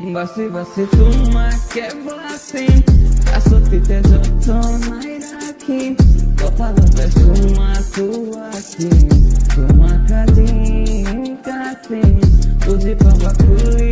Basi basi তোমাকে বাসি আসতিতে যত নাই রাখি কপালতে তোমাকো আঁকি তোমাক দিন কাটি বুঝি পাবা খুলি